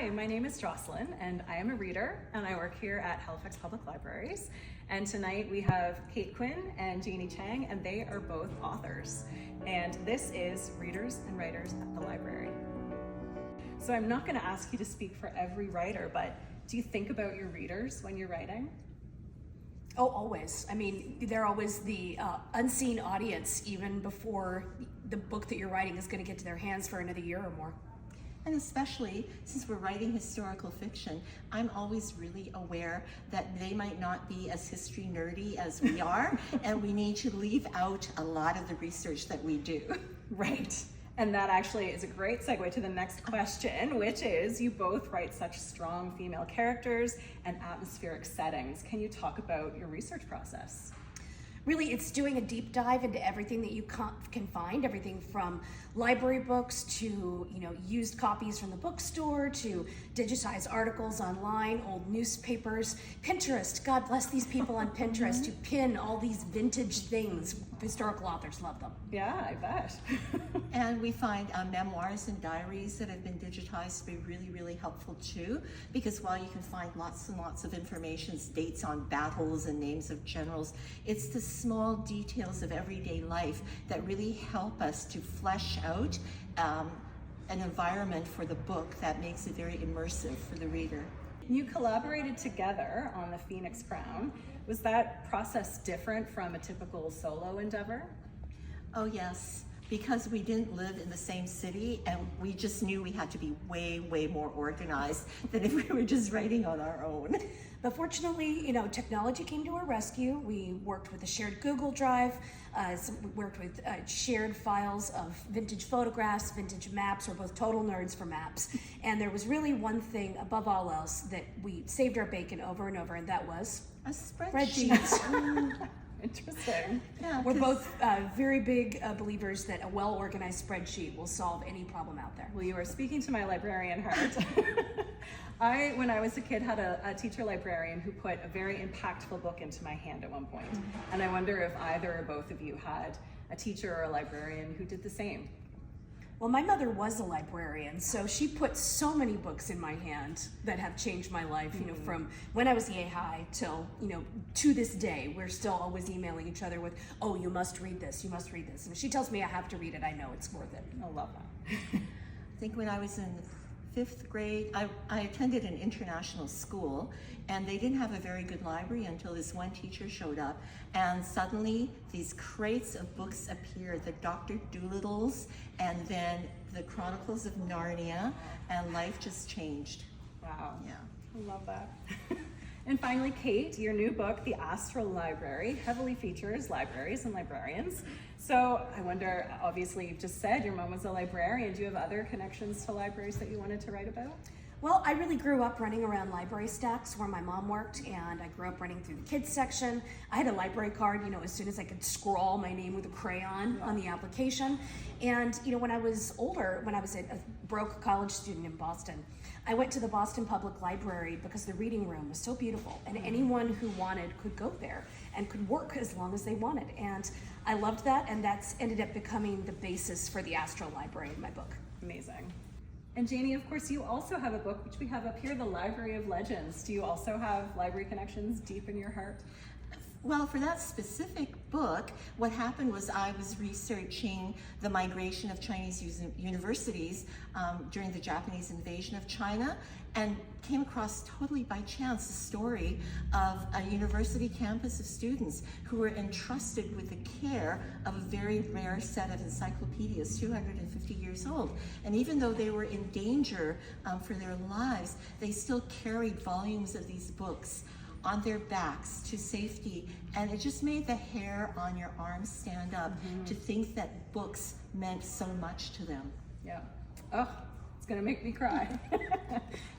Hi, my name is Jocelyn and I am a reader and I work here at Halifax Public Libraries. And tonight we have Quinn and Janie Chang, and they are both authors. And this is Readers and Writers at the Library. So I'm not going to ask you to speak for every writer, but do you think about your readers when you're writing? Oh, always. I mean, they're always the unseen audience, even before the book that you're writing is going to get to their hands for another year or more. And especially since we're writing historical fiction, I'm always really aware that they might not be as history nerdy as we are, and we need to leave out a lot of the research that we do. Right. And that actually is a great segue to the next question, which is, you both write such strong female characters and atmospheric settings. Can you talk about your research process? Really, it's doing a deep dive into everything that you can find, everything from library books to used copies from the bookstore to digitized articles online, old newspapers, Pinterest. God bless these people on Pinterest who pin all these vintage things. Historical authors love them. Yeah, I bet. And we find memoirs and diaries that have been digitized to be really, really helpful too, because while you can find lots and lots of information, dates on battles and names of generals, it's the small details of everyday life that really help us to flesh out an environment for the book that makes it very immersive for the reader. You collaborated together on the Phoenix Crown. Was that process different from a typical solo endeavor? Oh yes, because we didn't live in the same city, and we just knew we had to be way, way more organized than if we were just writing on our own. But fortunately, technology came to our rescue. We worked with a shared Google Drive. We worked with shared files of vintage photographs, vintage maps. We're both total nerds for maps. And there was really one thing above all else that we saved our bacon over and over, and that was a spreadsheet. Interesting. Yeah, we're both very big believers that a well-organized spreadsheet will solve any problem out there. Well, you are speaking to my librarian heart. When I was a kid, had a teacher librarian who put a very impactful book into my hand at one point. And I wonder if either or both of you had a teacher or a librarian who did the same. Well, my mother was a librarian, so she put so many books in my hand that have changed my life, from when I was yay high till, to this day. We're still always emailing each other with, oh, you must read this, you must read this. And if she tells me I have to read it, I know it's worth it. I love that. I think when I was in 5th grade, I attended an international school, and they didn't have a very good library until this one teacher showed up, and suddenly these crates of books appeared, the Dr. Dolittles, and then the Chronicles of Narnia, and life just changed. Wow. Yeah. I love that. And finally, Kate, your new book, The Astral Library, heavily features libraries and librarians. So I wonder, obviously you've just said your mom was a librarian. Do you have other connections to libraries that you wanted to write about? Well, I really grew up running around library stacks where my mom worked, and I grew up running through the kids section. I had a library card, as soon as I could scrawl my name with a crayon on the application. And, when I was older, when I was a broke college student in Boston, I went to the Boston Public Library because the reading room was so beautiful, and anyone who wanted could go there and could work as long as they wanted. And I loved that, and that's ended up becoming the basis for the Astral Library in my book. Amazing. And Janie, of course, you also have a book, which we have up here, The Library of Legends. Do you also have library connections deep in your heart? Well, for that specific book, what happened was I was researching the migration of Chinese universities during the Japanese invasion of China, and came across totally by chance the story of a university campus of students who were entrusted with the care of a very rare set of encyclopedias, 250 years old. And even though they were in danger for their lives, they still carried volumes of these books on their backs to safety, and it just made the hair on your arms stand up to think that books meant so much to them. Yeah. Oh, it's gonna make me cry.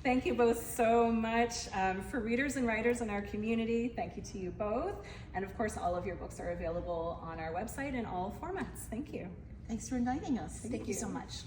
Thank you both so much. For readers and writers in our community, thank you to you both. And of course, all of your books are available on our website in all formats. Thank you. Thanks for inviting us. Thank you so much.